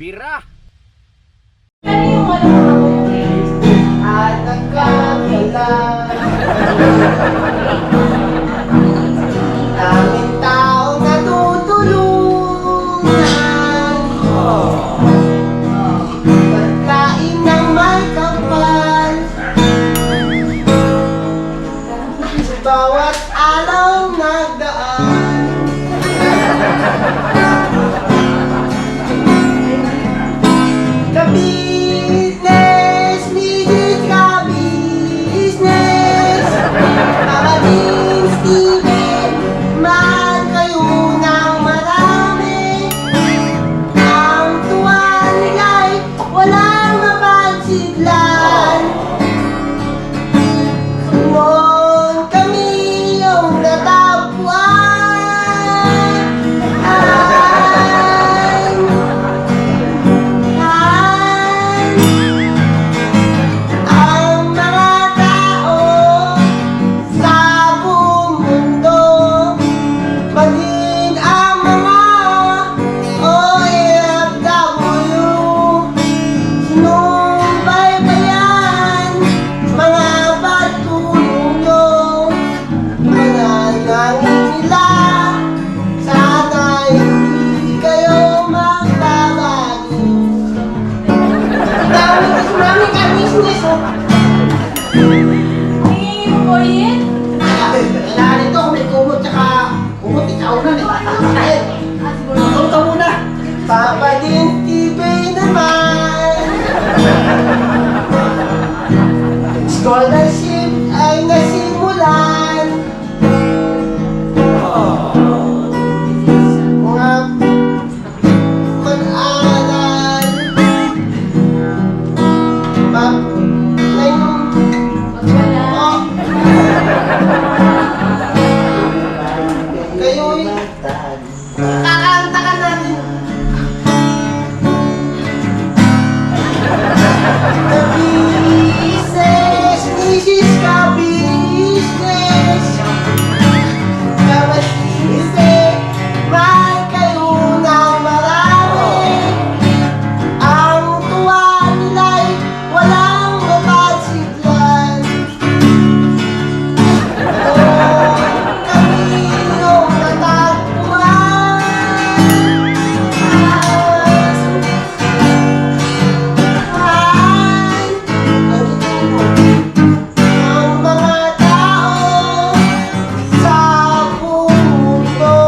Bira! At nagkakala daming taong natutulungan pagkain ng may kapal sa bawat araw nagdaan. The business, business ka business. Mamaling Steven, mahal kayo ng marami. Ang tuwa nila'y walang mapagsidlan. Noon kami yung natagpuan. Ang mga tao sa buong mundo, maging ang mga OFW, sinubaybayan, mga pagtulong nyo, mananangin nila, sana'y hindi kayo magbabago. Dami ka business, oh. Hihingi mo po yun? Kailangan nito kung may kumot tsaka kumot ikaw na eh. Ayun, kumot ka muna. Papa din TV naman. Scholarship ay nasimulan. Mga mag-aaral. Wala. Kayo'y kakanta ka natin. The business, business ka business. Bawat business, mahal kayo ng marami. Ang tuwa nila'y walang mapagsidlan. Kami yung natagpuan. Ang mga tao sa buong mundo,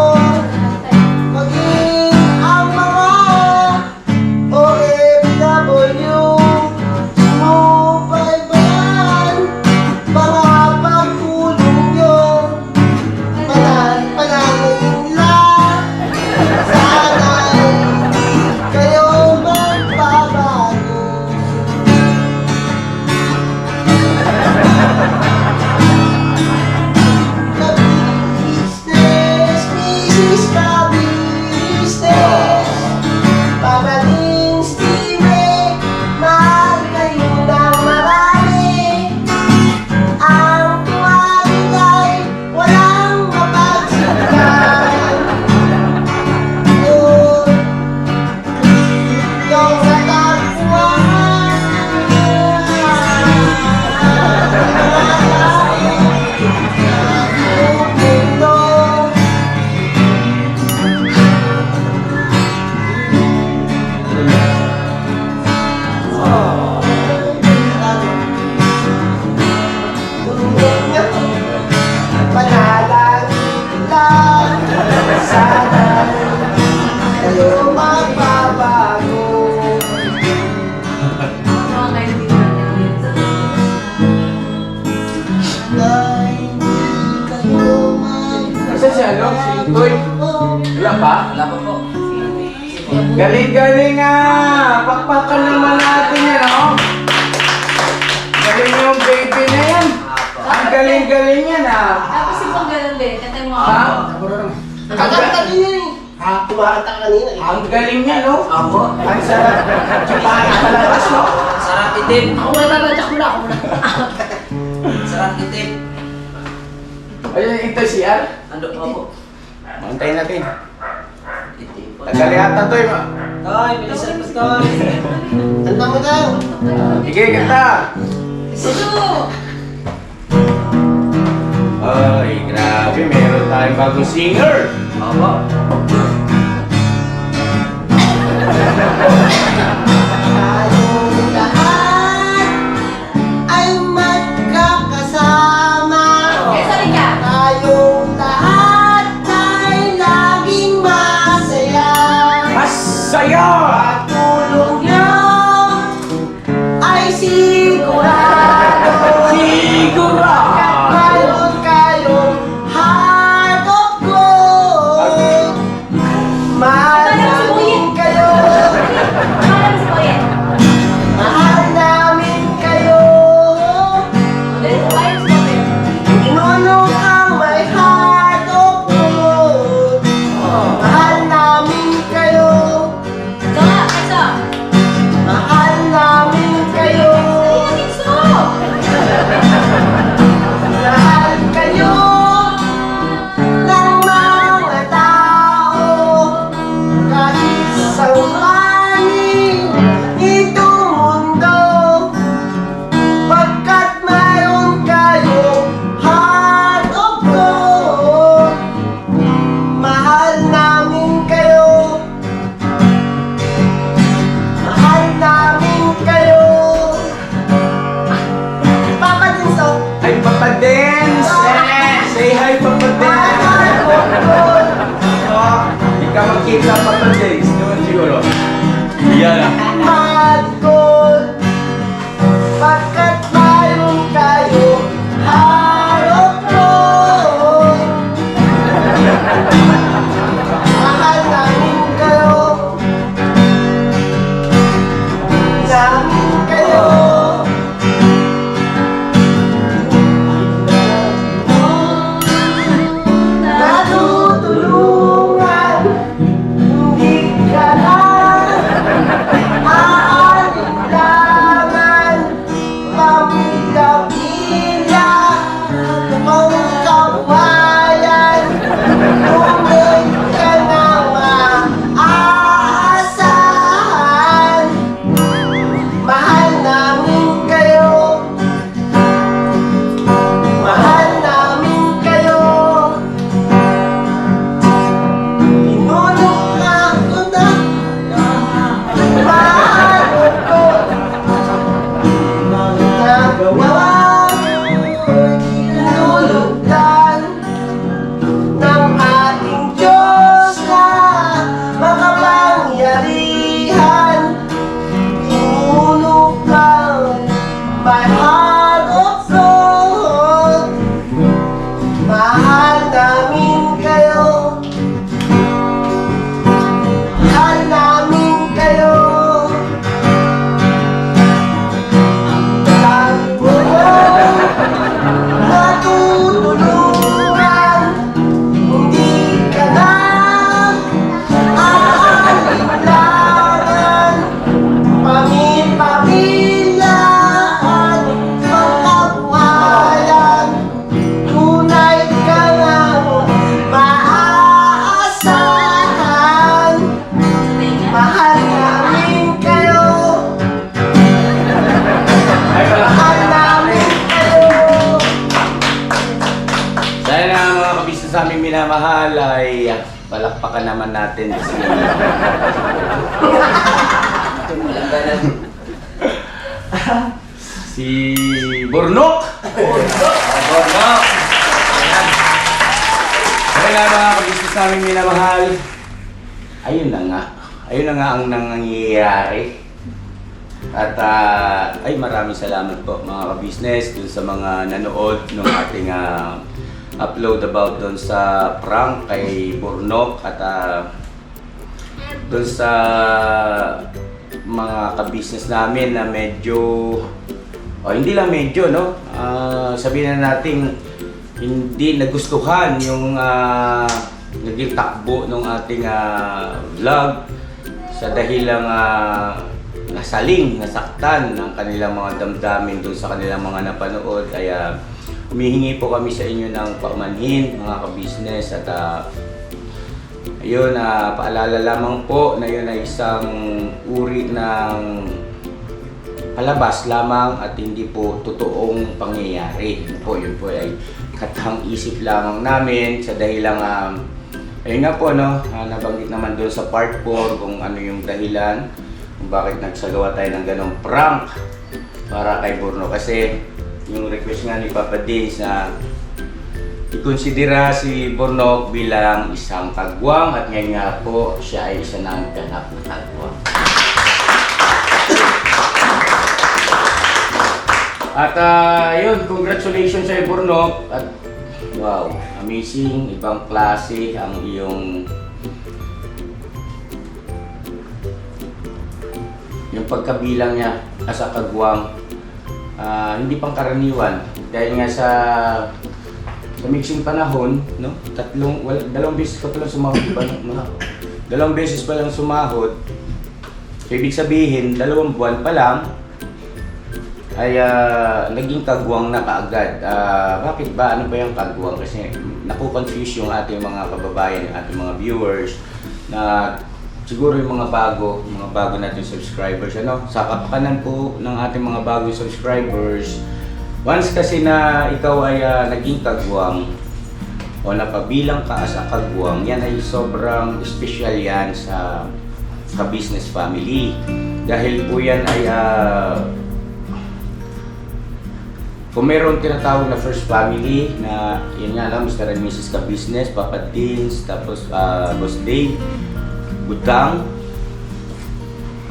maging ang mga OFW, sinubaybayan, mga pagtulong nyo, pananayin nila, sana'y kayo magbabago. The business, business ka business. Pamaling Steven, mahal kayo ng marami. Ang tuwa nila'y walang mapagsidlan. Yung natagpuan. Panalangin lang, sana kayo magbabago. Mga kayo dito Na hindi kayo magbabago. Asan si ano? Si Toy? Wala pa? Wala pa po. Galing-galing ah! Pakpakan naman natin yan, oh! Galing yung baby na yan! Ang galing-galing yan ah! Tapos yung pang ganun din. Kantay mo Ha? ako. Kakanta din yan eh. Kumakanta ka kanina eh. Ang galing niya, no? Ako. Ang sarap! Tsupahit palabas, no? Sarap itim. Ako wala na, tsak mo na. Ako na. Sarap itim. Ayun, ito si Al. Ando pa po. Mantayin natin. Itim po. Tagal yata to eh. Toy, bilisan mo, Toy. Tanda mo tayo. Sige, kanta! Sino? Ay, grabe, meron tayong bagong singer! Opo. Tayong lahat ay magkakasama. Eh, sorry ka. Tayong lahat ay laging masaya. Masaya! Tulong niyo ay sigurado. Sigurado! Mayroon kayong heart of gold. Mahal namin kayo. Pangalan mo si Boyet. Mahal namin kayo. Dali sa bayan si Boyet. Pinuno kang may heart of gold. Mahal namin kayo. Ito nga, Kenzo. Mahal namin kayo. Dali na, Kenzo. Mahal kayo ng mga tao. Kahit sa panig itong mundo. Pagkat mayroon kayo heart of gold. Mahal namin kayo. Mahal namin kayo. Papa Dinso. Ay, Papa Dance! Say hi, Papa Mahal Dance! of gold. Hindi ka makita, Papa Dance. Doon siguro. Yan ah. Mahal gold. Pagkat mayroon kayo heart of gold. Mahal namin kayo. Namin kayo. Natutulungan. Hindi ka lang aalinlangan. Pamilya-pilya ang kawayan. Tunay ka na maaasahan. Mahal namin kayo. Mahal namin kayo. Pinunok na ako na mahal ko. Nagawa tinulugdan ng ating Diyos na makapangyarihan. Pinunok kang my heart of gold. Mahal namin kayo. Mahal namin kayo. Ang mo natutulungan. Hindi ka na aalinlangan. Pamilya at pagkabuhayan. Tunay ka ngang maaasahan. Mahal namin kayo. Ay, Mahal namin kayo. Dahil na mga kabisnes sa aming minamahal ay palakpakan naman natin si Burnok! Burnok! Dahil na mga kabisnes sa aming minamahal, ayun na nga. Ayun na nga ang nangyayari. At ay maraming salamat po mga kabisnes dun sa mga nanood ng ating upload about dun sa prank kay Burnok at dun sa mga kabisnes namin na medyo hindi lang medyo no sabihin na natin hindi nagustuhan yung naging takbo ng ating vlog sa dahilang nasaling, nasaktan ng kanilang mga damdamin dun sa kanilang mga napanood. Kaya humihingi po kami sa inyo ng paumanhin mga kabisnes at Ayun, paalala lamang po na yun ay isang uri ng palabas lamang at hindi po totoong pangyayari. Yun po ay katang isip lamang namin sa dahilang ayun nga po, no, nabanggit naman doon sa part 4 kung ano yung dahilan kung bakit nagsagawa tayo ng ganong prank para kay Borno. Kasi yung request nga ni Papa Dins na ikonsidera si Borno bilang isang kagwang at ngayon nga po siya ay isa ng ganap na kagwang. At yun, congratulations sa Borno at wow, amazing, ibang klase ang iyong yung pagkabilang niya as a kagwang. Hindi pang karaniwan dahil nga sa mixing panahon, no? Dalawang beses ka pa lang sumahod pa, no? Dalawang beses pa lang sumahod. So, ibig sabihin, 2 buwan pa lang ay naging kagwang na kaagad. Bakit ba? Ano ba yung kagwang? Kasi naku-confuse yung ating mga kababayan, yung ating mga viewers na siguro yung mga bago nating subscribers, ano? Sa kapakanan po ng ating mga bagong subscribers, once kasi na ikaw ay naging kagwang o napabilang ka as a kagwang, yan ay sobrang special yan sa business family. Dahil po yan ay kung meron tinatawag na first family na yun nga lang, Mr. and Mrs. Ka-Business, Papa Dins, tapos Boss Dave, Gutang,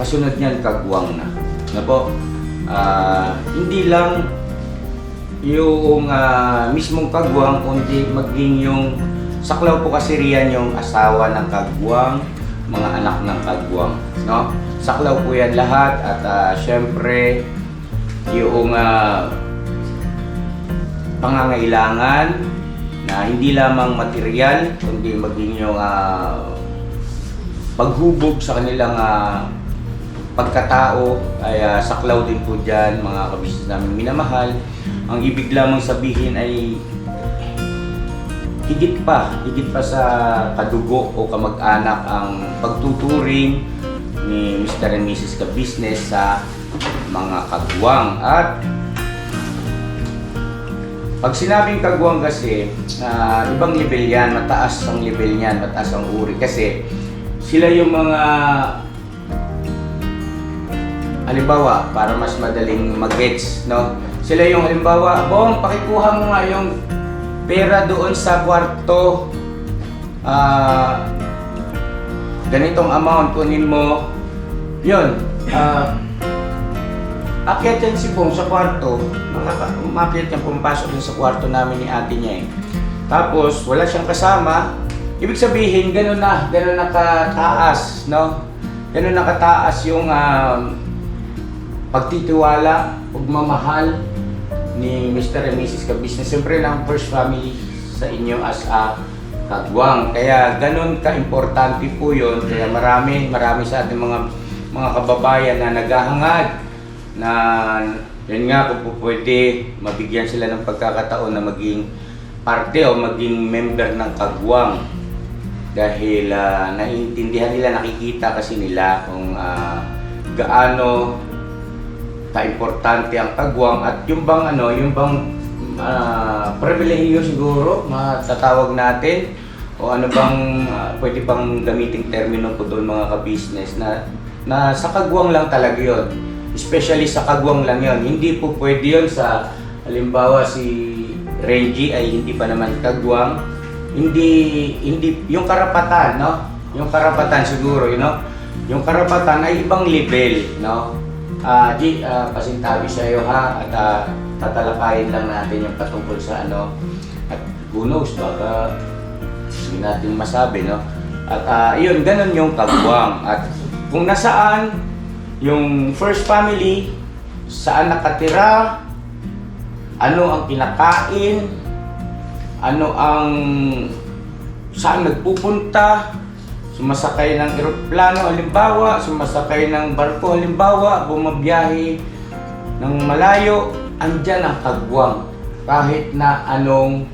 kasunod niyan kagwang na po. Hindi lang yung mismong kagwang, kundi maging yung saklaw po kasi riyan yung asawa ng kagwang, mga anak ng kagwang, no? Saklaw po yan lahat at syempre yung pangangailangan na hindi lamang material kundi maging yung paghubog sa kanilang pagkatao ay saklaw din po dyan, mga kabisnes namin minamahal. Ang ibig lamang sabihin ay higit pa sa kadugo o kamag-anak ang pagtuturing ni Mr. and Mrs. Ka-Business sa mga kagwang. At pag sinabing kagwang kasi, ibang level yan, mataas ang level niyan, mataas ang uri kasi sila yung mga halimbawa, para mas madaling mag-gets, no? Sila yung halimbawa, Bong, pakikuha mo nga yung pera doon sa kwarto. Ganitong amount, kunin mo. Yun. Akyat yan si Bong sa kwarto. Umakyat yan, pumapasok din sa kwarto namin ni ate niya eh. Tapos, wala siyang kasama. Ibig sabihin, ganun na kataas, no? Ganun na kataas yung pagtitiwala, pagmamahal ni Mr. and Mrs. Ka-Business. Siyempre ng first family sa inyo as a kagwang. Kaya ganun ka-importante po yun. Kaya marami sa ating mga kababayan na naghahangad na yun nga, kung pwede mabigyan sila ng pagkakataon na maging parte o maging member ng kagwang. Dahil naiintindihan nila, nakikita kasi nila kung gaano ka-importante ang kagwang at yung bang pribilehiyo siguro matatawag natin o ano bang pwede pang gamiting termino po doon mga ka-business na sa kagwang lang talaga yun, especially sa kagwang lang yun. Hindi po pwede yun sa halimbawa si Renji ay hindi pa naman kagwang, hindi yung karapatan, no? Yung karapatan siguro, yung karapatan ay ibang level, no? Pasintabi sa'yo ha at tatalakayin lang natin yung patungkol sa at who knows, baka hindi natin masabi, no? At yun, ganun yung kagwang. At kung nasaan yung first family, saan nakatira, ano ang kinakain, saan nagpupunta, sumasakay ng eroplano halimbawa, sumasakay ng barko halimbawa, bumabiyahe ng malayo, andyan ang kagwang kahit na anong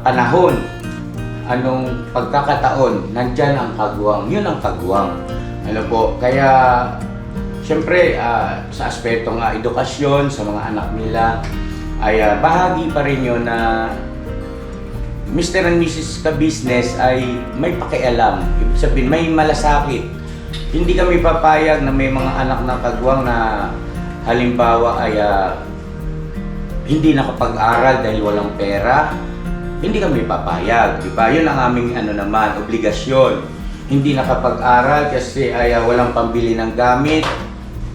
panahon. anong pagkakataon, nandyan ang kagwang. Yun ang kagwang. Ano po, kaya siyempre sa aspeto nga edukasyon sa mga anak nila ay bahagi pa rin yun na Mr. and Mrs. Ka-Business ay may pakialam. Ibig sabihin, may malasakit. Hindi kami papayag na may mga anak ng kagwang na halimbawa ay hindi nakapag-aral dahil walang pera. Hindi kami papayag, di ba? Yun ang aming obligasyon. Hindi nakapag-aral kasi ay walang pambili ng gamit.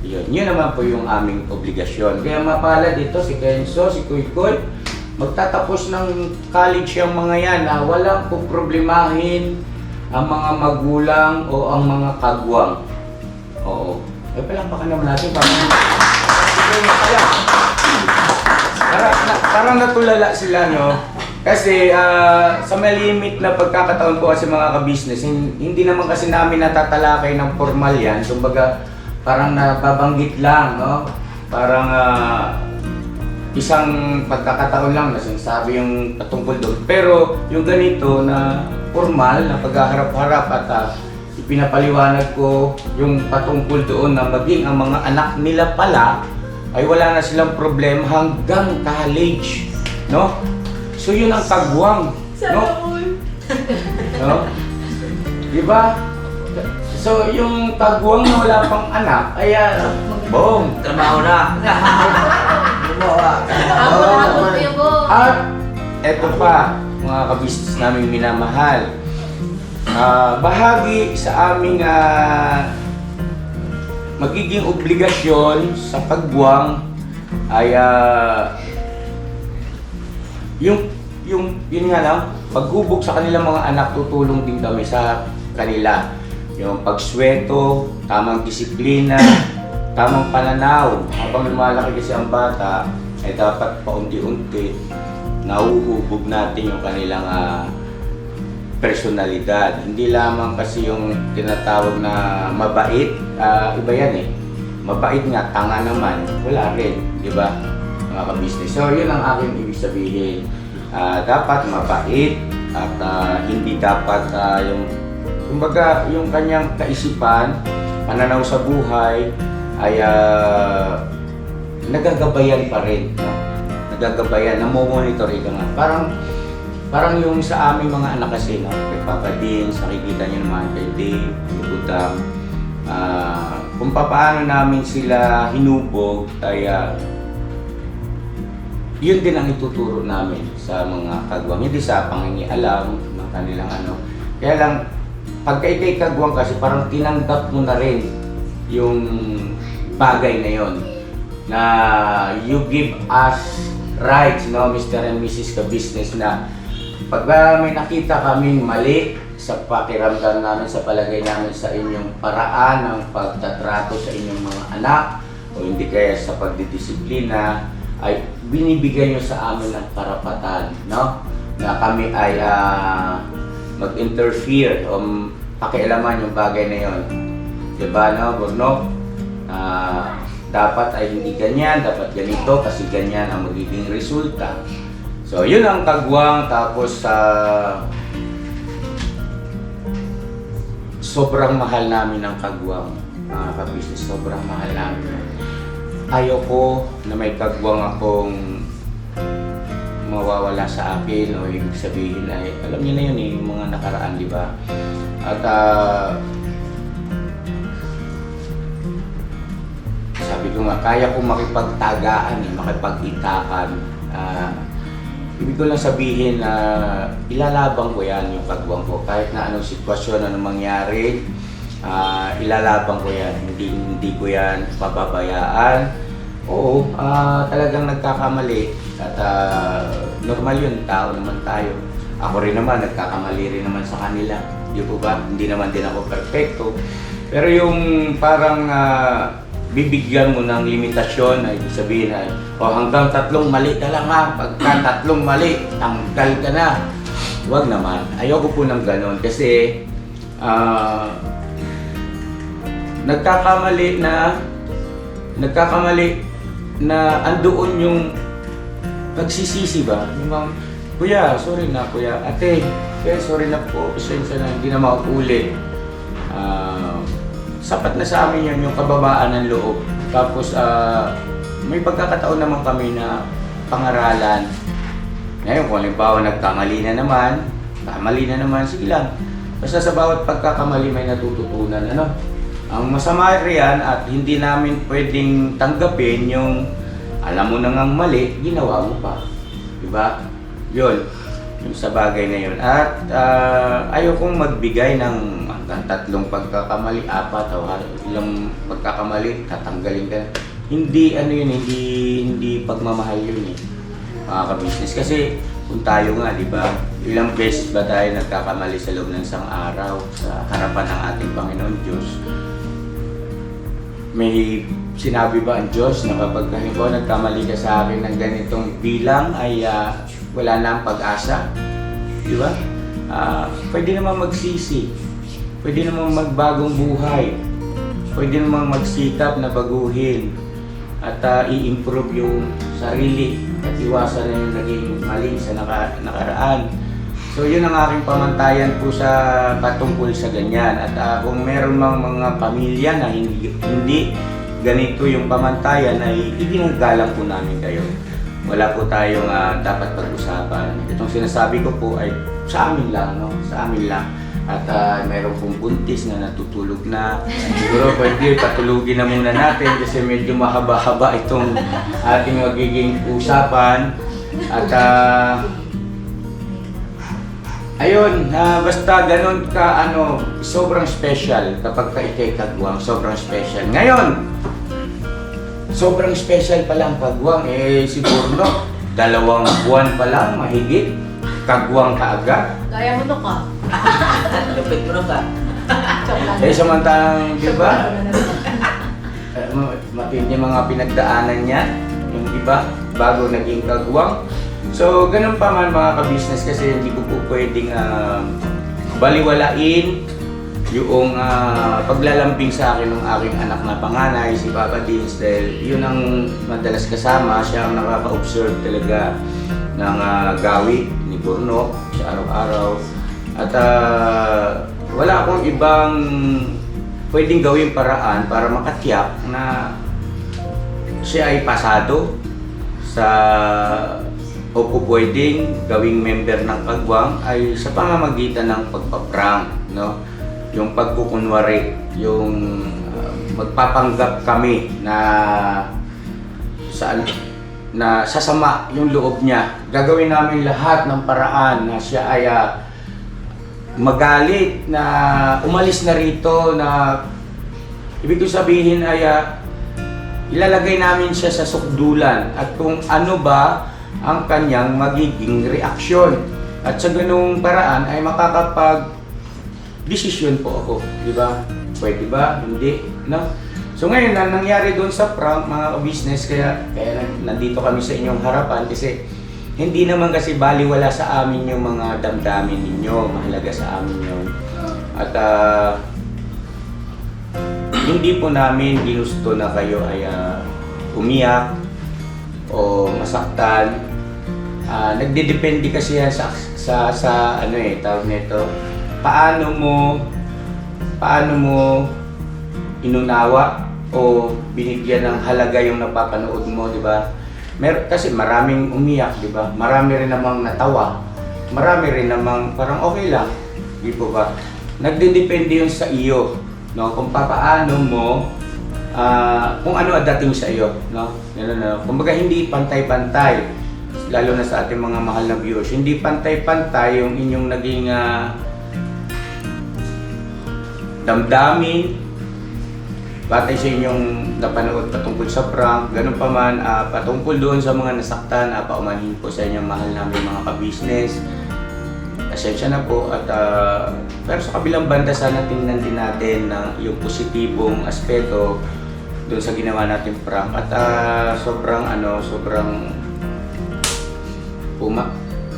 Yun naman po yung aming obligasyon. Kaya mapalad dito si Kenzo, si Kuy, magtatapos ng college yung mga yan na walang problemahin ang mga magulang o ang mga kagwang. Oo. Palakpakan naman natin parang natulala sila, no? Kasi sa malimit na pagkakataon po kasi mga ka-business, hindi naman kasi namin natatalakay ng formal yan. Kumbaga, parang nababanggit lang, no? Parang isang pagkakataon lang na sinasabi yung patungkol doon. Pero yung ganito na formal, na paghaharap-harap at ipinapaliwanag ko yung patungkol doon na maging ang mga anak nila pala ay wala na silang problema hanggang college, no? So yun ang kagwang, no? No? Diba? So yung kagwang na wala pang anak, ay boom! Trabaho na. At eto pa, mga ka-business namin minamahal. Bahagi sa aming magiging obligasyon sa kagwang ay yun nga lang, paghubog sa kanilang mga anak, tutulong din kami sa kanila. Yung pagsweto, tamang disiplina, tamang pananaw. Habang lumalaki kasi ang bata, ay dapat paunti-unti nauhubog natin yung kanilang personalidad. Hindi lamang kasi yung tinatawag na mabait, iba yan eh. Mabait nga, tanga naman, wala rin, di ba? Mga ka-business. So yun ang aking ibig sabihin. Dapat mabait at hindi dapat kumbaga yung kanyang kaisipan, pananaw sa buhay ay nagagabayan pa rin, no? Nagagabayan, namomonitor ito nga. Parang yung sa aming mga anak kasi, no? Kay Papa Dean, nakikita niyo naman kay Dave, kay Budam, kung paano namin sila hinubog ay yun din ang ituturo namin sa mga kagwang. Hindi sa pangingialam ng kanilang Kaya lang, pagka ikay kagwang kasi parang tinanggap mo na rin yung bagay na yon na you give us rights, no, Mr. and Mrs. Ka-Business, na pag may nakita kaming mali sa pakiramdam namin, sa palagay namin sa inyong paraan ng pagtatrato sa inyong mga anak o hindi kaya sa pagdidisiplina, ay binibigay nyo sa amin ang karapatan, no? Na kami ay mag-interfere o pakialaman yung bagay na yon. Diba, no, Borno? Dapat ay hindi ganyan, dapat ganito kasi ganyan ang magiging resulta. So, yun ang kagwang. Tapos, sobrang mahal namin ang kagwang, mga ka-business. Sobrang mahal namin. Ayoko na may kagwang akong mawawala sa akin o ibig sabihin ay, alam niyo na yun eh, yung mga nakaraan, di ba? At sabi ko nga, kaya kong makipagtagaan, makipag-itakan. Ibig ko lang sabihin na ilalabang ko yan, yung kagwang ko. Kahit na anong sitwasyon, anong mangyari, ilalabang ko yan. Hindi ko yan pababayaan. Oo, talagang nagkakamali. At normal yun, tao naman tayo. Ako rin naman, nagkakamali rin naman sa kanila. Di po ba? Hindi naman din ako perfecto. Pero yung parang bibigyan mo ng limitasyon, ay ibig sabihin ay, hanggang 3 mali ka lang ha. Pagka 3 mali, tanggal ka na. Huwag naman. Ayoko po ng ganon kasi nagkakamali na andoon yung nagsisisi ba? Yung mga, kuya, sorry na kuya, ate, Kaya sorry na po, pasensya na, hindi na mauulit. Sapat na sa amin yun, yung kababaan ng loob. Tapos may pagkakataon naman kami na pangaralan. Ngayon, kung halimbawa nagkamali na naman, sige lang. Basta sa bawat pagkakamali may natututunan, ano? Ang masama riyan at hindi namin pwedeng tanggapin yung alam mo na ngang mali, ginawa mo pa. Diba? Yun. Yung sa bagay na yun. At ayaw kong magbigay ng hanggang 3 pagkakamali, 4 o ilang pagkakamali, tatanggalin ka. Hindi hindi pagmamahal yun eh, mga ka-business. Kasi kung tayo nga, di ba, ilang beses ba tayo nagkakamali sa loob ng isang araw sa harapan ng ating Panginoon Diyos? May sinabi ba ang Diyos na kapag halimbawa nagkamali ka sa akin ng ganitong bilang ay wala na ang pag-asa? Di ba? Pwede naman magsisi, pwede naman magbagong buhay, pwede naman magsikap na baguhin at i-improve yung sarili at iwasan na yung naging mali sa nakaraan. So yun ang aking pamantayan po sa patungkol sa ganyan. At kung meron mang mga pamilya na hindi ganito yung pamantayan ay iginagalang po namin kayo. Wala po tayong dapat pag-usapan. Itong sinasabi ko po ay sa amin lang, no? Sa amin lang. At meron pong buntis na natutulog na. Siguro pwede patulugin na muna natin kasi medyo mahaba-haba itong ating magiging usapan. At ayun, basta ganun ka sobrang special kapag ka ikay kagwang, sobrang special. Ngayon, sobrang special pa lang kagwang si Burno. 2 buwan pa lang, mahigit. Kagwang ka agad. Gaya mo no ka. Lupit mo ka. Samantalang, di ba? Matindi mga pinagdaanan niya, yung iba, bago naging kagwang. So, ganun pa man mga ka-business kasi hindi ko po pwedeng baliwalain yung paglalambing sa akin ng aking anak na panganay, si Papa Dins, dahil yun ang madalas kasama, siya ang nakaka-observe talaga ng gawi ni Burno sa araw-araw. At wala akong ibang pwedeng gawing paraan para makatiyak na siya ay pasado sa o po pwedeng gawing member ng kagwang ay sa pamamagitan ng pagpaprank, no? Yung pagkukunwari, yung magpapanggap kami na sasama yung loob niya. Gagawin namin lahat ng paraan na siya ay magalit, na umalis na rito, na ibig ko sabihin ay ilalagay namin siya sa sukdulan at kung ano ba ang kanyang magiging reaksyon. At sa ganung paraan ay makakapag-desisyon po ako, di ba? Pwede ba? Hindi, no? So ngayon na nangyari doon sa prank, mga ka-business, kaya nandito kami sa inyong harapan kasi hindi naman kasi baliwala sa amin yung mga damdamin ninyo, mahalaga sa amin yun. At hindi po namin ginusto na kayo ay umiyak o masaktan. Nagdedepende kasi yan sa tawag nito, paano mo inunawa o binigyan ng halaga yung napapanood mo, di ba? Kasi maraming umiyak, di ba? Marami rin namang natawa. Marami rin namang parang okay lang, di po ba? Nagdedepende yun sa iyo, no? Kung paano mo, kung ano ang dating sa iyo, no? Kumbaga hindi pantay-pantay, lalo na sa ating mga mahal na viewers. Hindi pantay-pantay yung inyong naging damdamin batay sa inyong napanood patungkol sa prank, ganun pa man patungkol doon sa mga nasaktan, paumanhin po sa inyong mahal namin mga ka-business. Pasensya na po at pero sa kabilang banda sana tingnan din natin yung positibong aspeto doon sa ginawa natin prank at sobrang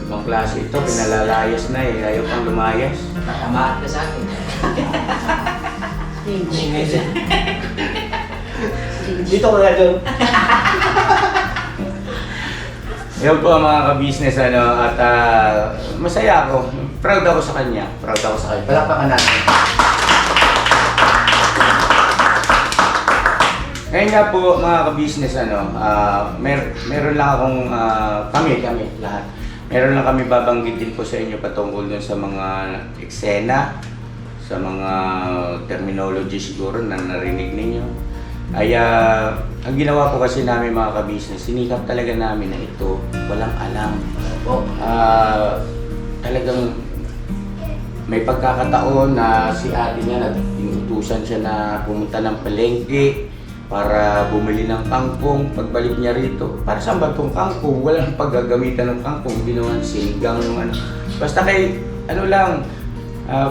ibang klase ito, pinalalayas na ayaw pang lumayas. Tamaat ka sa akin. Dito ko na doon. Yun po mga ka-business at masaya ako. Proud ako sa kanya. Palakpakan natin. Ngayon nga po mga ka-business meron lang akong kami lahat. Meron lang kami babanggitin po sa inyo patungkol dun sa mga eksena, sa mga terminology siguro na narinig ninyo. Ay ang ginawa ko kasi namin mga ka-business, sinikap talaga namin na ito walang alam. Talagang may pagkakataon na si ate niya inutusan siya na pumunta ng palengke para bumili ng kangkong. Pagbalik niya rito, para saan ba itong kangkong? Walang paggagamitan ng kangkong, ginawan sinigang yung ano. Basta kay ano lang,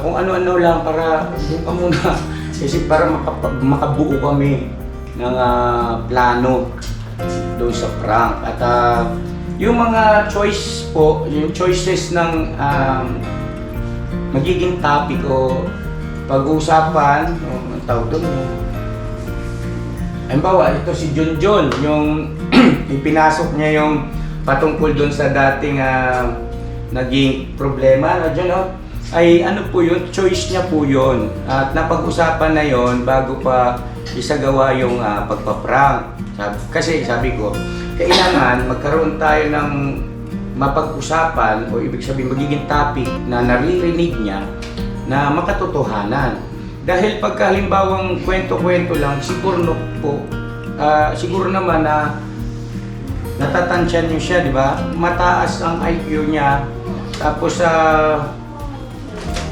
kung ano-ano lang para buka muna. Kasi para makabuo kami ng plano doon sa prank. At yung mga choice po, yung choices ng magiging topic o pag-uusapan, ang tawag doon, halimbawa, ito si Junjun, yung ipinasok niya yung patungkol doon sa dating naging problema na dyan, ay ano po yun, choice niya po yun. At napag-usapan na yun bago pa isagawa yung pagpaprank. Kasi sabi ko, kailangan magkaroon tayo ng mapag-usapan o ibig sabihin magiging topic na naririnig niya na makatotohanan. Dahil pagka halimbawang kwento-kwento lang, siguro po, siguro naman na natatansyan niyo siya, di ba? Mataas ang IQ niya, tapos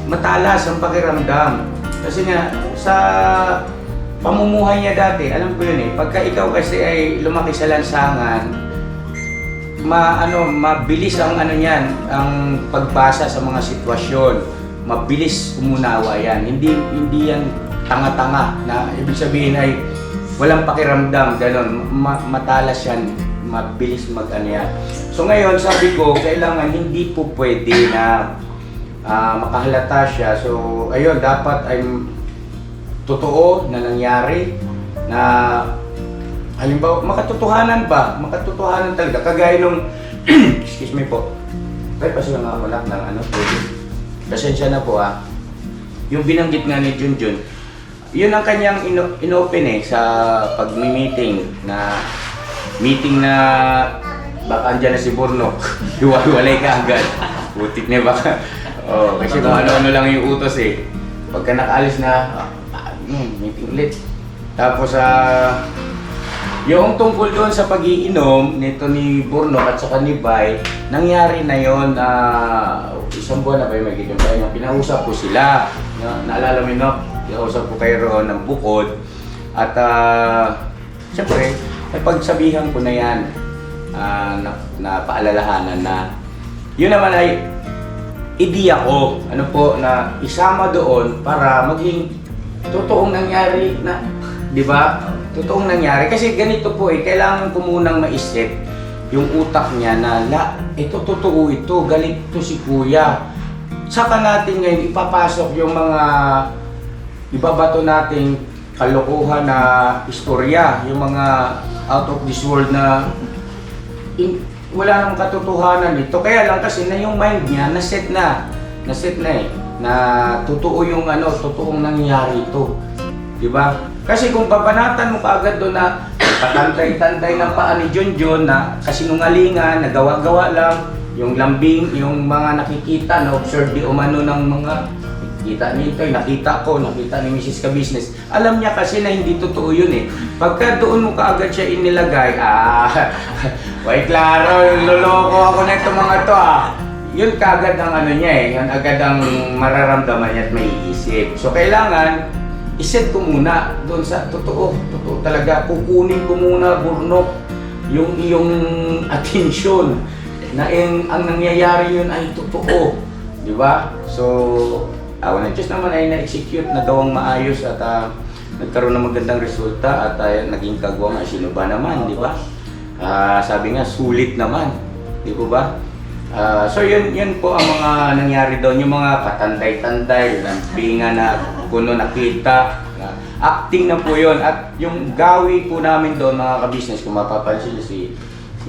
matalas ang pakiramdam. Kasi nga, sa pamumuhay niya dati, alam ko yun pagka ikaw kasi ay lumaki sa lansangan, mabilis ang ang pagbasa sa mga sitwasyon. Mabilis umunawa yan. Hindi yan tanga-tanga na ibig sabihin ay walang pakiramdam, gano'n. Matalas yan, mabilis yan. So ngayon, sabi ko, kailangan hindi po pwede na makahalata siya. So ayun, dapat ay totoo na nangyari na halimbawa, makatotohanan talaga. Kagaya nung, excuse me po, ay pasok na ako ng pwede. Pasensya na po yung binanggit nga ni Junjun, yun ang kanyang inopen sa pag-meeting na baka andyan na si Burnok, hiwa-hiwalay ka agad. Butik na baka. Kasi kung ano-ano lang yung utos Pagka nakaalis na, meeting ulit. Tapos yung tungkol doon sa pag-iinom nito ni Burnok at saka ni Bay, nangyari na yon isang buwan na ba yung magiging tayo na pinausap ko sila. Naalala mo yun, pinausap ko kayo roon ng bukod. At siyempre, ay pagsabihan ko na yan, na paalalahanan na yun naman ay ideya ko, na isama doon para maging totoong nangyari na, di ba? Totoong nangyari. Kasi ganito po kailangan ko munang maisip yung utak niya na, ito totoo ito, galit to si kuya. Saka natin ngayon ipapasok yung mga ibabato nating kalokohan na istorya, yung mga out of this world na wala nang katotohanan nito. Kaya lang kasi na yung mind niya na-set na na totoo yung totoong nangyari ito. Di ba? Kasi kung papanatan mo kaagad doon na patantay-tantay ng paa ni Junjun na kasinungalingan, nagawa-gawa lang, yung lambing, yung mga nakikita, na-observe di umano ng mga nakita niya ito, nakita ni Mrs. Ka-Business. Alam niya kasi na hindi totoo yun Pagka doon mo kaagad siya inilagay, way klaro, loloko ako na itong mga to Yun kaagad ang niya yun agad ang mararamdaman niya at maiisip. So kailangan, iset ko muna doon sa totoo talaga. Kukunin ko muna, Burnok, yung iyong atensyon na ang nangyayari yun ay totoo. Di ba? So, awan ng Diyos naman ay na-execute, nagawang maayos at nagkaroon ng magandang resulta at naging kagwang sino ba naman, di ba? Sabi nga, sulit naman. Di ba? So yun po ang mga nangyari doon, yung mga katanday-tanday, lampingan na kuno nakita, acting na po yun. At yung gawi po namin doon mga ka-business, kung mapapansin si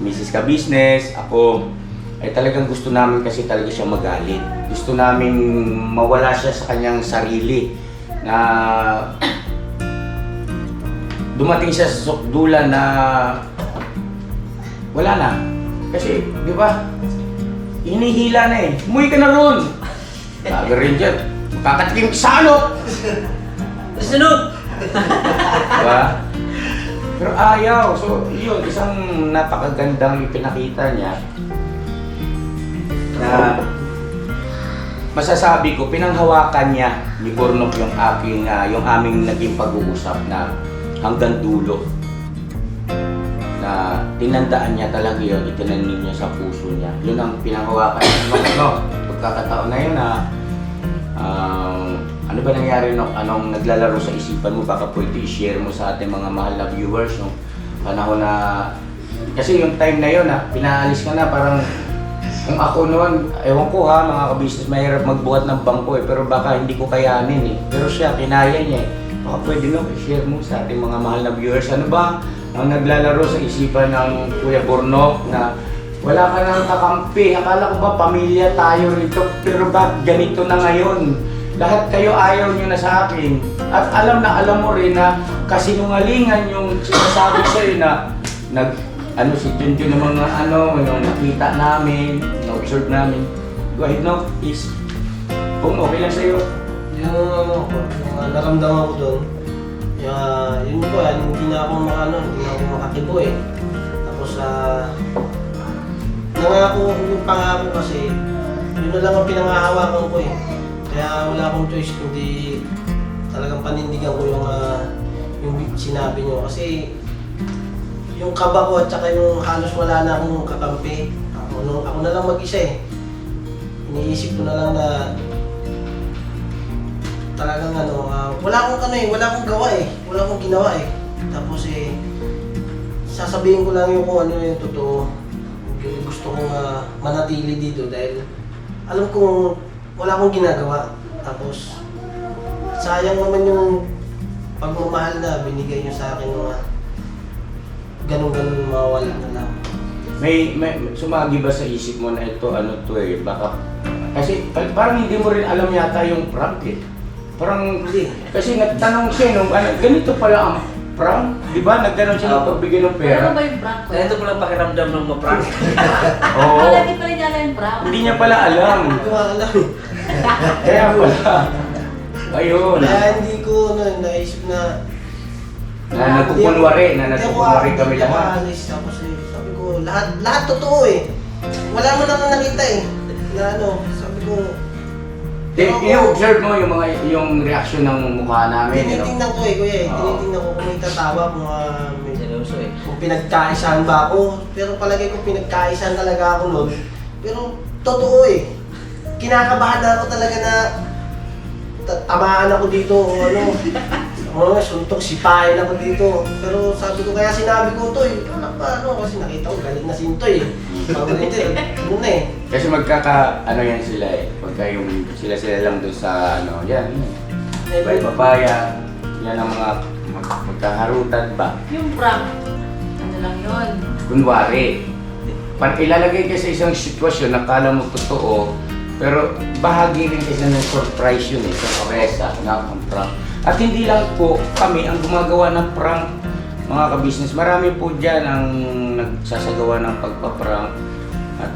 Mrs. Ka-Business, ako, ay talagang gusto namin kasi talaga siya magalit. Gusto namin mawala siya sa kanyang sarili na dumating siya sa sukdulan na wala na. Kasi, di ba, hinihila na eh. Umuwi ka na ron! Sabi rin dyan, makakatikim ka sa ano! Sunod! Diba? Pero ayaw. So, yun, isang napakagandang ipinakita niya na masasabi ko, pinanghawakan niya ni Bornok yung aming naging pag-uusap na hanggang dulo. Na tinandaan niya talaga yun, itinanim niya sa puso niya. Yun ang pinanghawakan niya. Pagkakataon na yun na ano ba nangyari anong naglalaro sa isipan mo, baka pwede i-share mo sa ating mga mahal na viewers yung panahon na kasi yung time na yun pinaalis ka na, parang kung ako noon, ewan ko ha mga ka-business, mahirap magbuhat ng bangko pero baka hindi ko kayanin pero siya, kinaya niya baka pwede no, i-share mo sa ating mga mahal na viewers, ano ba ang naglalaro sa isipan ng Kuya Bornok na wala ka nang kakampi, akala ko ba pamilya tayo rito, pero bakit ganito na ngayon? Lahat kayo ayaw nyo na sa akin. At alam mo rin na kasinungalingan yung sinasabi sa'yo na si Junjun ng mga yung nakita namin, na-observe namin. Go ahead now, please. Kung okay lang sa'yo. Yung naramdaman ko doon, yun po hindi na ako makakibo eh. Tapos yung pangako kasi, yun na lang ang pinangahawakan ko eh. Kaya wala akong choice kundi talagang panindigan ko yung sinabi nyo. Kasi yung kaba ko at saka yung halos wala na akong kakampi. Ako na lang mag-isa eh. Iniisip ko na lang na talagang wala akong gawa eh. Wala akong ginawa eh. Tapos sasabihin ko lang yung kung ano yung totoo. Gusto kong manatili dito dahil alam kong wala akong ginagawa. Tapos sayang naman yung pagmamahal na binigay nyo sa akin mga ganun mawala na lang. May sumagi ba sa isip mo na ito, baka kasi parang hindi mo rin alam yata yung prank eh. Parang Hindi. kasi nagtanong siya nung ganito pala ang prank, di ba? Nagtanong siya ng pagbigay ng pera. Ano ba yung prank ko? Ganito ko lang pakiramdam ng ma-prank. Oo. Palagi pala niya alam yung prank. Hindi niya pala alam. Hindi ko alam. Kaya pala. Ayun. Kaya hindi ko naisip na Nagkukunwari kami Hindi ako lahat. aalis. Tapos sabi ko, lahat totoo eh. Wala mo naman nakita eh. Sabi ko, I-observe mo yung reaction ng mukha namin. tinitingnan ko eh, kuya eh. Oo. Tinitingnan ko kung may tatawa, Seryoso eh. kung pinagkaisahan ba ako. Pero palagay ko pinagkaisahan talaga ako noon. Pero totoo eh. Kinakabahan na ako talaga na tamaan ako dito o suntok, sipahin ako dito. Pero sabi ko, kaya sinabi ko to eh. Kasi nakita ko galing na sinto eh. Sabi ko na eh. Kasi yan sila eh. Pagka yung sila lang doon sa yan. Bay papaya. Yan ang mga magkaharutan ba. Yung prank, ano lang yun? Kunwari, ilalagay ka sa isang sitwasyon na kala mo totoo, pero bahagi rin kasi ng surprise yun eh, surpresa na ang prank. At hindi lang po kami ang gumagawa ng prank, mga ka-business. Marami po dyan ang nagsasagawa ng pagpa-prank. At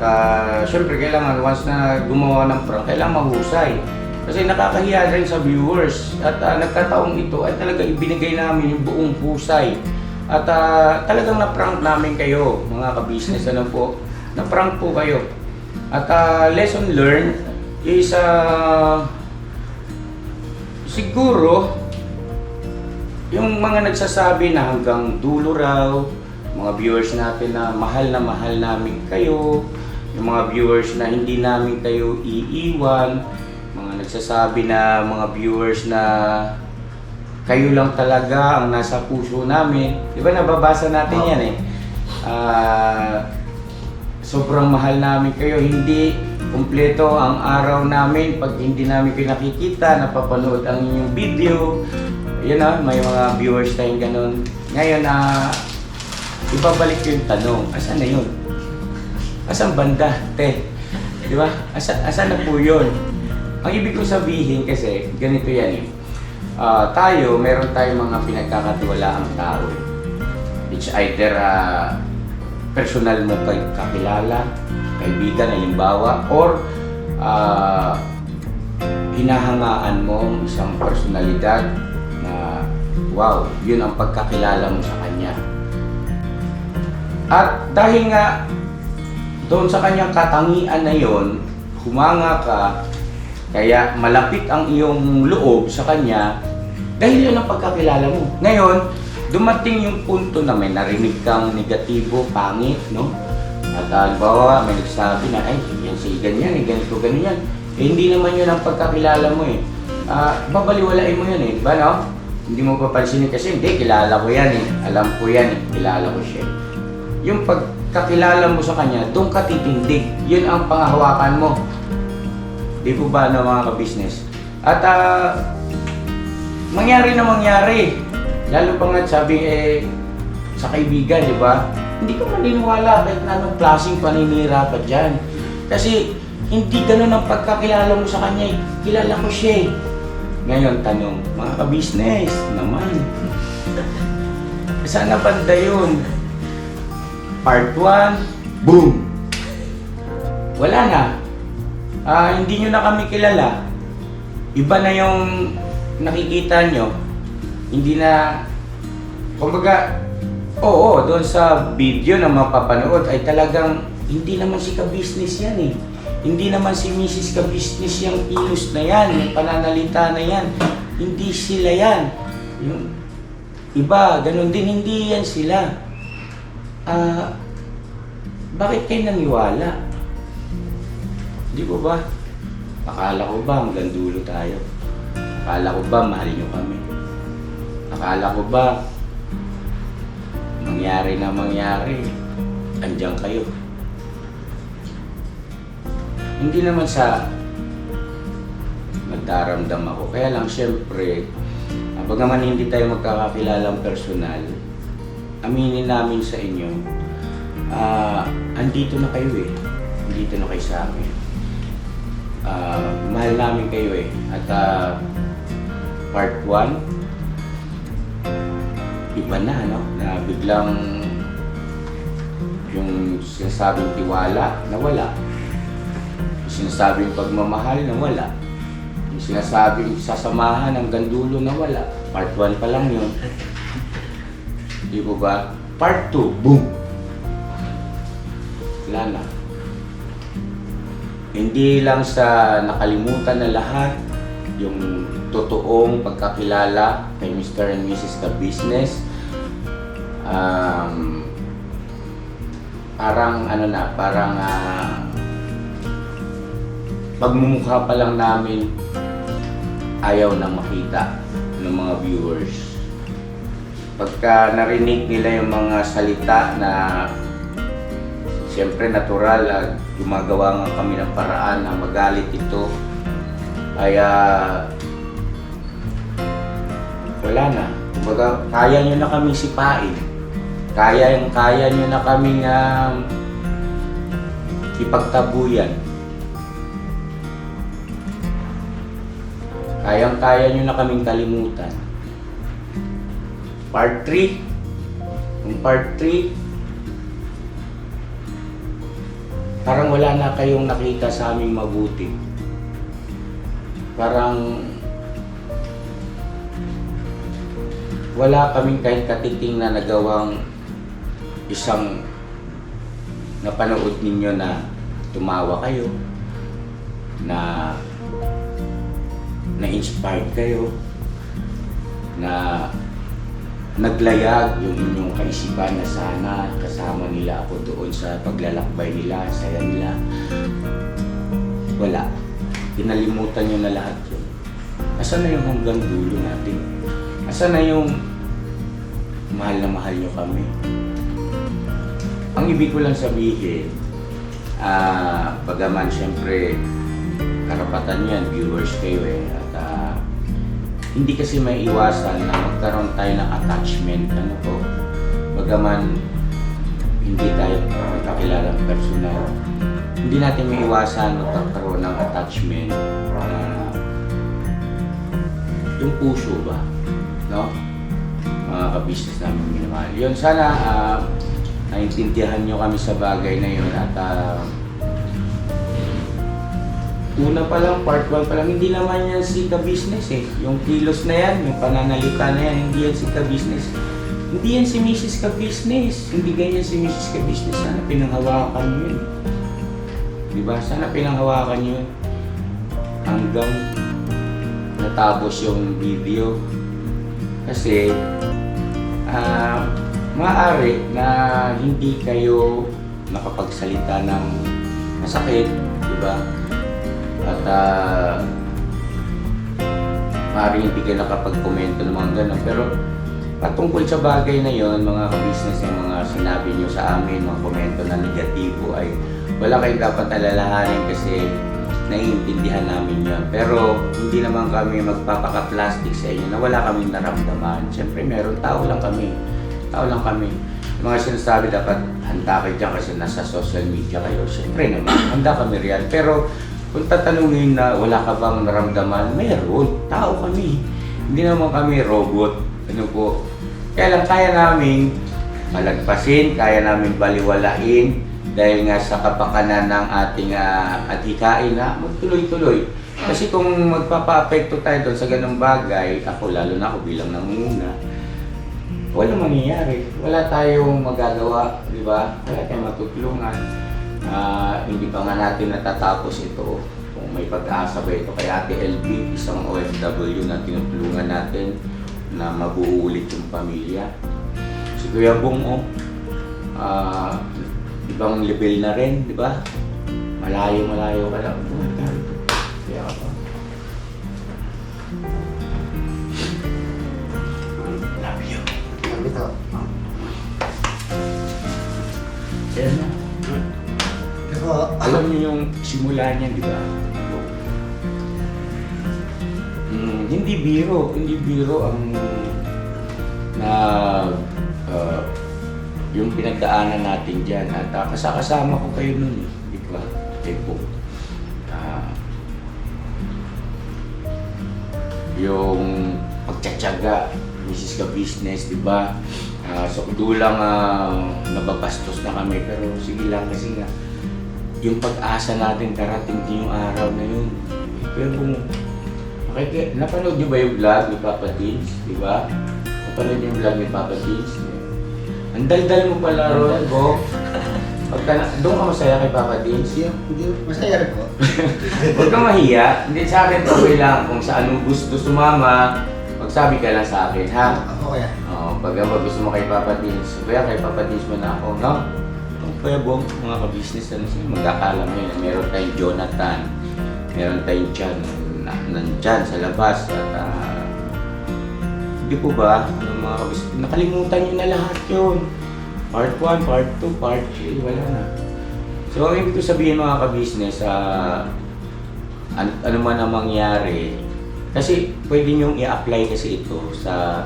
syempre kailangan once na gumawa ng prank, kailangan mahusay. Kasi nakakahiya rin sa viewers. At nagkataong ito ay talaga ibinigay namin yung buong husay. At talagang na-prank namin kayo, mga ka-business. Na-prank po kayo. At lesson learned is siguro yung mga nagsasabi na hanggang dulo raw, mga viewers natin na mahal namin kayo, yung mga viewers na hindi namin kayo iiwan, mga nagsasabi na mga viewers na kayo lang talaga ang nasa puso namin. Di ba nababasa natin yan eh. Sobrang mahal namin kayo, hindi kumpleto ang araw namin pag hindi namin kayo nakikita, napapanood ang inyong video. Yun may mga viewers tayong ganun. Ngayon, ibabalik ko yung tanong, asan na yun? Asan banda, te? Di ba? Asan na po yun? Ang ibig kong sabihin kasi, ganito yan eh. Tayo, meron tayong mga pinagkakatiwalaang tao. It's either personal mo kakilala, kaibigan, halimbawa, or hinahangaan mo isang personalidad na wow, yun ang pagkakilala mo sa kanya. At dahil nga doon sa kanyang katangian na yon, humanga ka, kaya malapit ang iyong loob sa kanya dahil yun ang pagkakilala mo. Ngayon, dumating yung punto na may narinig kang negatibo, pangit, no? At halimbawa, may nagsabi na, ay, yan si ganyan, ganito, ganyan. Eh, hindi naman yun ang pagkakilala mo eh. Babaliwalain mo yun eh, di ba, no? Hindi mo papansinin kasi, hindi, kilala ko yan eh. Alam ko yan eh, kilala ko siya. Yung pagkakilala mo sa kanya, doon ka titindig. Yun ang panghahawakan mo. Di po ba na mga ka-business? At mangyari na mangyari. Lalo pa nga sabi sa kaibigan, di ba? Hindi ka maniniwala kahit na anong klaseng paninira pa dyan. Kasi hindi ganun ang pagkakilala mo sa kanya. Kilala ko siya. Ngayon, tanong, mga ka-business naman. Saan na banda yun? Part 1, boom! Wala na. Hindi nyo na kami kilala. Iba na yung nakikita nyo. Hindi na, kumbaga, oo, doon sa video na mapapanood ay talagang hindi naman si ka-business yan eh. Hindi naman si Mrs. ka-business yung ilos na yan, yung pananalita na yan. Hindi sila yan. Yung iba, ganun din, hindi yan sila. Bakit kayo naniwala? Di ba ba? Akala ko ba hanggang dulo tayo? Akala ko ba mahal nyo kami? Akala ko ba mangyari na mangyari, andyan kayo? Hindi naman sa nagdaramdam ako. Kaya lang siyempre, bagaman hindi tayo magkakakilalang personal, aminin namin sa inyo, andito na kayo eh. Andito na kayo sa amin. Mahal namin kayo eh. At part 1, iba na, no? Na biglang yung sinasabing tiwala, nawala. Yung sinasabing pagmamahal, nawala. Yung sinasabing sasamahan hanggang dulo, nawala. Part 1 pa lang yun. Di ba ba? Part 2, boom! Wala na. Hindi lang sa nakalimutan na lahat yung totoong pagkakilala kay Mr. and Mrs. ka-business. Parang ano na, parang pagmumukha pa lang namin ayaw na makita ng mga viewers. Pagka narinig nila yung mga salita na siyempre natural, gumagawa nga kami ng paraan na magalit ito, kaya wala na. Kumbaga, kaya nyo na kami sipain. Kaya nyo na kami ipagtabuyan. Kaya nyo na kaming kalimutan. Part 3. Yung part 3, parang wala na kayong nakita sa aming mabuti. Parang wala kaming kahit katiting na nagawang isang napanood ninyo na tumawa kayo, na na-inspired kayo, na naglayag yung inyong kaisipan na sana kasama nila ako doon sa paglalakbay nila, saya nila. Wala. Kinalimutan nyo na lahat yun. Asan na yung hanggang dulo natin? Asan na yung mahal na mahal nyo kami? Ang ibig ko lang sabihin, bagaman siyempre karapatan nyo yan, viewers kayo eh, at hindi kasi may iwasan na magkaroon tayo ng attachment, ano po. Bagaman hindi tayo magkakilala personal, hindi natin maiwasan magkakaroon ng attachment na yung puso ba, no? Mga ka-business namin minamahal. Yun, sana naintindihan nyo kami sa bagay na yun at una pa lang, part 1 pa lang, hindi naman yan si ka-business eh. Yung kilos na yan, yung pananalita na yan, hindi yan si ka-business. Hindi yan si Mrs. ka-business. Hindi ganyan si Mrs. ka-business. Sana pinanghawakan nyo yun. Diba? Sana pinanghawakan nyo yun. Hanggang natapos yung video. Kasi, maaari na hindi kayo nakapagsalita ng masakit, diba? At maaaring hindi kayo nakapag-komento ng mga gano'n. Pero patungkol sa bagay na yon, mga ka-business, yung mga sinabi nyo sa amin, mga komento na negatibo, ay wala kayong dapat alalahanin kasi naiintindihan namin yan. Pero hindi naman kami magpapaka-plastic sa inyo na wala kaming naramdaman. Siyempre meron, tao lang kami. Tao lang kami. Yung mga sinasabi dapat handa kayo dyan kasi nasa social media kayo. Siyempre naman, handa kami riyan. Pero kung tatanungin na wala ka bang naramdaman, mayroon. Tao kami. Hindi naman kami robot. Ano po? Kaya lang kaya namin malagpasin, kaya namin baliwalain dahil nga sa kapakanan ng ating adhikain na magtuloy-tuloy. Kasi kung magpapa-apekto tayo doon sa ganung bagay, ako lalo na ako bilang nangunguna, walang mangyayari. Wala tayong magagawa, di ba? Wala tayong matutulungan. Hindi pa nga natin natatapos ito kung may pag-asa ba ito kay Ate LB, isang OFW na tinutulungan natin na mabuulit yung pamilya. Si Kuya Bong, ibang level na rin, di ba? Malayo ka lang. Kaya ka pa. Love you. Ito. Yan na. Pero, Alam niyo yung simula niyan, di ba? Hindi biro ang yung pinagdaanan natin dyan. At kasama ko kayo nun, di ba? Tempo. Yung pagtsatsaga, Mrs. Ka-Business, di ba? So, dulang nababastos na kami, pero sige lang kasi nga, yung pag-asa natin karating din yung araw na yun. Pero kung napanood niyo ba yung vlog ni Papa Dins, di ba? Napanood niyo yung vlog ni Papa Dins? Ang daldal mo pala, Ron, Bo. Doon ka masaya kay Papa Dins? hindi, masaya rin po. Huwag kang mahiya. Hindi sa akin, okay lang. Kung sa anong gusto sumama, magsabi ka lang sa akin, ha? Ako kaya. Oo, pag gusto mo kay Papa Dins, kaya kay Papa Dins mo na ako, no? Kaya Bong, mga ka-business, ano sila, magkakalam yun. Meron tayong Jonathan, meron tayong Chan, nandyan sa labas. At hindi po ba, mga ka-business, nakalimutan nyo na lahat yun. Part 1, Part 2, Part 3, wala na. So, ang ibig ko sabihin mga ka-business, ano man ang mangyari, kasi pwede nyo i-apply kasi ito sa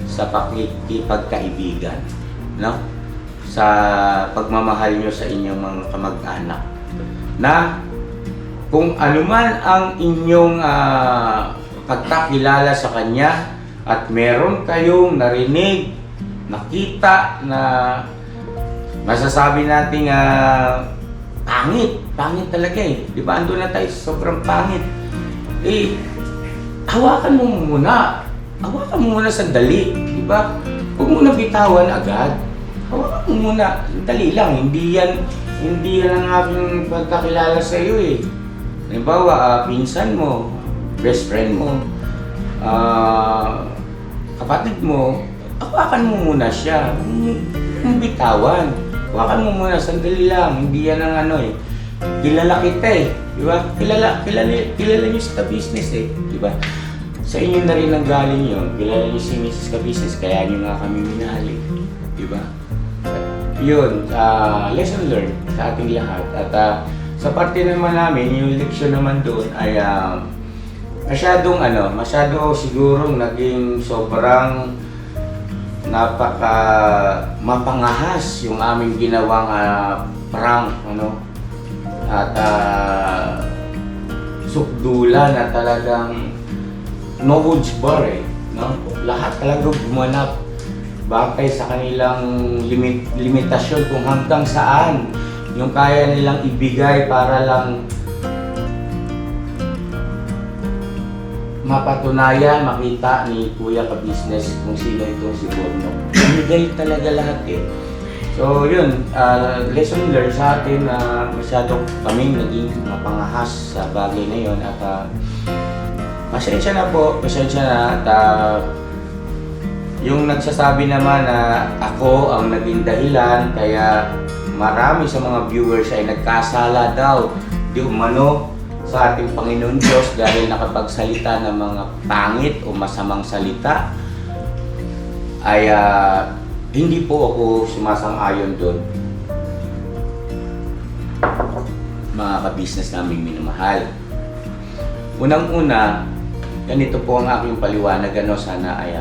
pakikipagkaibigan, no? Sa pagmamahal nyo sa inyong mga kamag-anak. Na kung anuman ang inyong pagkakilala sa kanya at meron kayong narinig, nakita na masasabi natin pangit talaga eh. Di ba? Ando na tayo, sobrang pangit. Hawakan mo muna sandali. Di ba? Huwag mo na bitawan agad. Hawakan mo muna, dali lang, hindi yan ang aking pagkakilala sa iyo eh. Halimbawa, pinsan mo, best friend mo, kapatid mo, hawakan mo muna siya, huwag bitawan. Hawakan mo muna, sandali lang, hindi yan ang kilala kita eh, di ba? Kilala niyo sa business eh, di ba? Sa inyo na rin ang galing yun, kilala niyo si Mrs. Ka-Business, kaya niyo nga kami minahal eh, di ba? Yun, lesson learned sa ating lahat. At sa parte naman namin, yung leksyon naman doon ay masyado siguro naging sobrang napaka mapangahas yung aming ginawang prank, ano, at sukdula na talagang no holds bar eh, no? Lahat talaga gumanap batay sa kanilang limitasyon kung hanggang saan yung kaya nilang ibigay para lang mapatunayan, makita ni Kuya Ka-Business kung sino itong si Borno. Ibigay talaga lahat eh. So yun, lesson learned sa atin na masyado kaming naging mapangahas sa bagay na yun at pasensya na po, pasensya na at yung nagsasabi naman na ako ang naging dahilan kaya marami sa mga viewers ay nagkasala daw di umano sa ating Panginoon Diyos dahil nakapagsalita ng mga pangit o masamang salita ay hindi po ako sumasang-ayon doon. Mga ka-business naming minamahal. Unang-una, ganito po ang aking paliwanag, ano, sana ay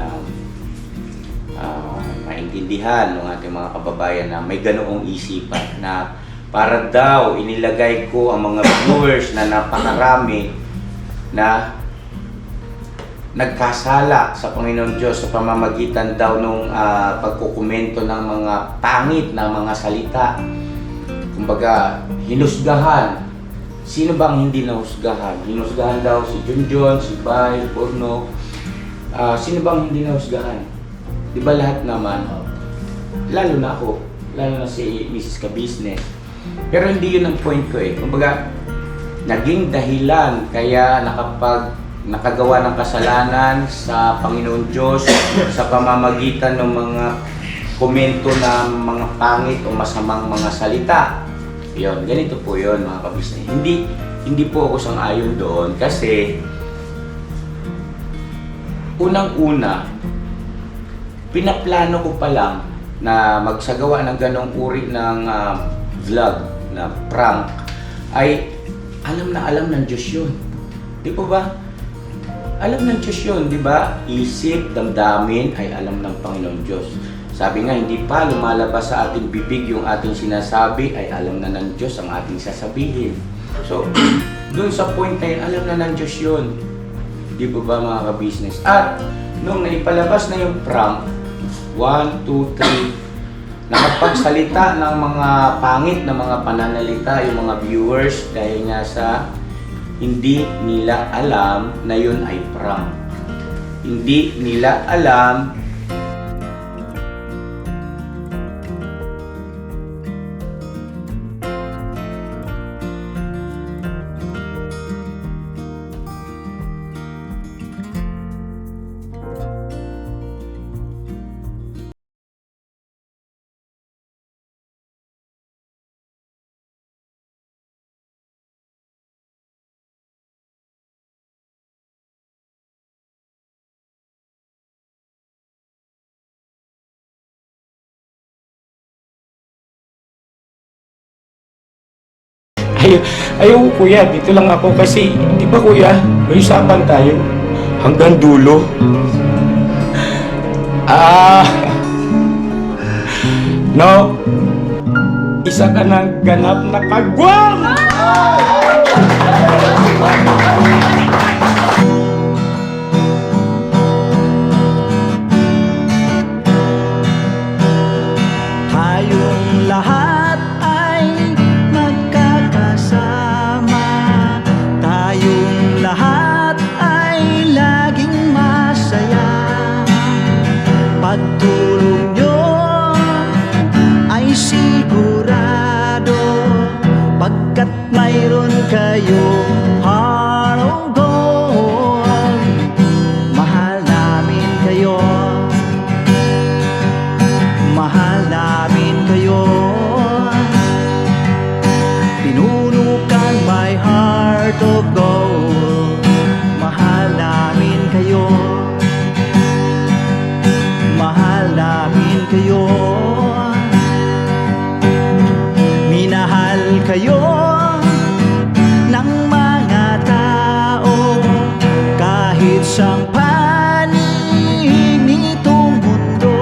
maintindihan ng ating mga kababayan na may ganoong isipan na para daw inilagay ko ang mga viewers na napakarami na nagkasala sa Panginoon Diyos sa pamamagitan daw ng pagkukomento ng mga pangit na mga salita. Kumbaga, hinusgahan. Sino bang hindi nahusgahan? Hinusgahan daw si Junjun, si Bay, Borno. Sino bang hindi nahusgahan? Di ba lahat naman? Lalo na ako. Lalo na si Mrs. Ka-Business. Pero hindi yun ang point ko eh. Kumbaga, naging dahilan kaya nakagawa ng kasalanan sa Panginoon Diyos sa pamamagitan ng mga komento na mga pangit o masamang mga salita. Yun, ganito po yun mga ka-business. Hindi po ako sang-ayon doon kasi unang-una, pinaplano ko pa lang na magsagawa ng ganong uri ng vlog na prank ay alam ng Diyos yun. Di po ba? Alam ng Diyos yun, di ba? Isip, damdamin ay alam ng Panginoon Diyos. Sabi nga, hindi pa lumalabas sa ating bibig yung ating sinasabi ay alam na ng Diyos ang ating sasabihin. So, dun sa point na yun, alam na ng Diyos yun. Di po ba mga ka-business? At nung naipalabas na yung prank, 1, 2, 3, nakapagsalita ng mga pangit na mga pananalita yung mga viewers dahil nga sa hindi nila alam na yun ay prank. Hindi nila alam Ayaw kuya, dito lang ako kasi, di ba kuya, may usapan tayo hanggang dulo. No, isa ka ng ganap na kagwang! Tayong lahat ay magkakasama. Tayong lahat ay laging masaya. Pagtulong nyo ay sigurado, pagkat mayroon kayong heart of gold. Mahal namin kayo, mahal namin kayo. Pinuno kang my heart of gold. Mahal namin kayo, mahal namin kayo. Minahal kayo ng mga tao kahit sang panig nitong mundo.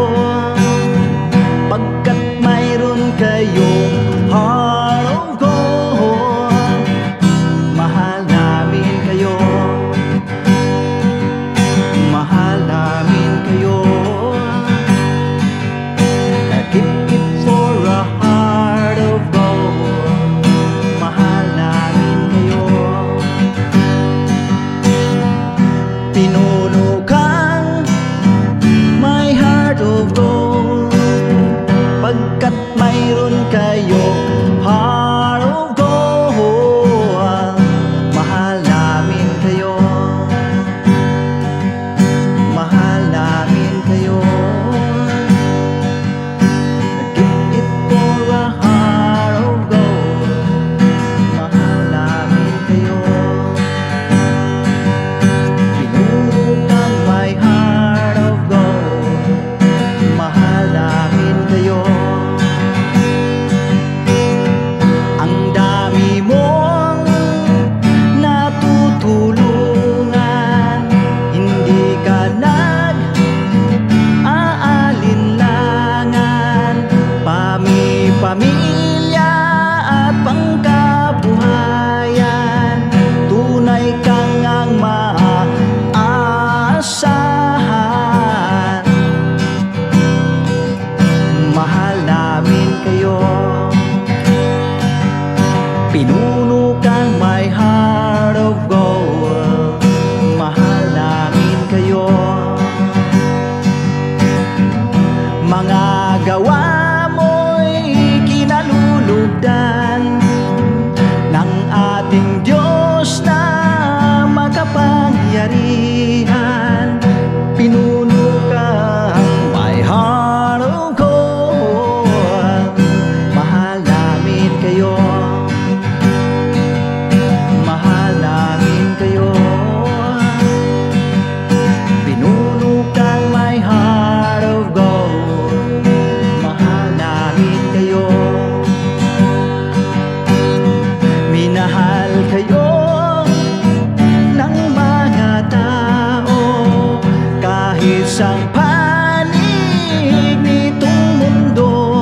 ang panig nitong mundo,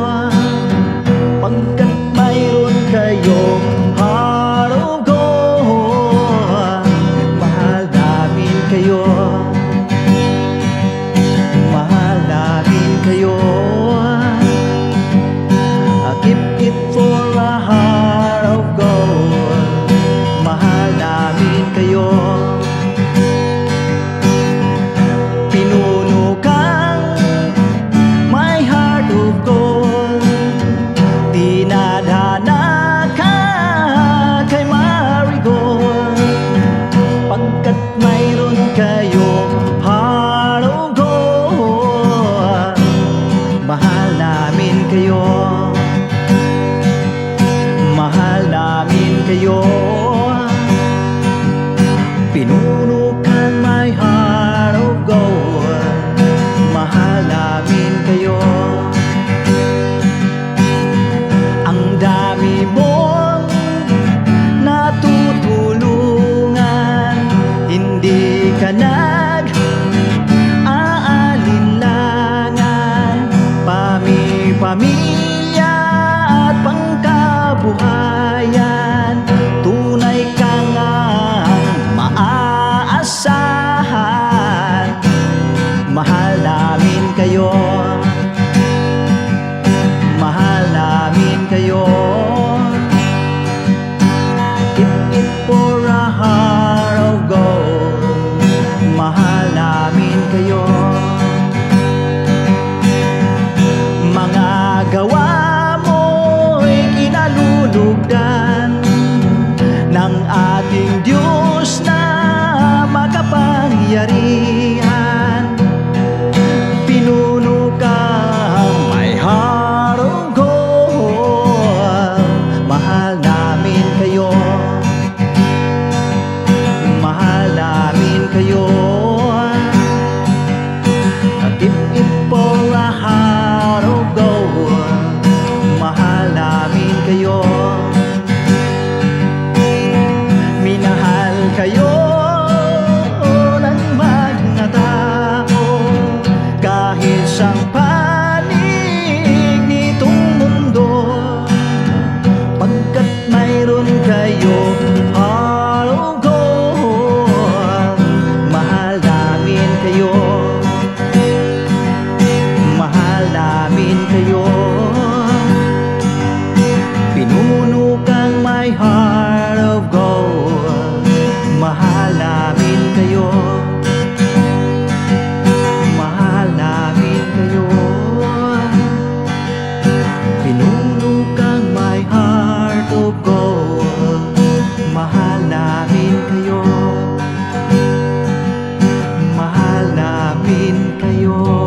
pagkat mayroon kayong heart of gold. Mahal namin kayo, mahal namin kayo. I keep it for a heart of gold. Mahal namin kayo. Pinuno kang my heart of gold. Dinadhana ka kay marigold, pagkat mayroon kayong heart of gold. Mahal namin kayo, mahal namin kayo. Pinuno kang my heart of gold. Mahal namin kayo. Ang dami mong natutulungan, hindi ka nag-aalinlangan. Pamilya at pangkabuhayan, tunay kang maaasahan. Mahal namin kayo, mahal namin kayo. Keep it for a heart of gold. Mahal namin kayo. Mga gawa mo'y kinalulugdan ng ating Diyos na makapangyarihan. Pinuno kang my heart of gold. Mahal namin kayo, mahal namin kayo. I keep it for a heart of gold. Mahal namin kayo. Minahal kayo ng mga tao, kahit sang panig nitong mundo, pagkat mayroon kayo heart of gold. Mahal namin kayo, mahal namin kayo. Pinuno kang my heart of gold. Mahal namin kayo, mahal namin kayo. Pinuno kang my heart of gold. Mahal namin kayo, mahal namin kayo.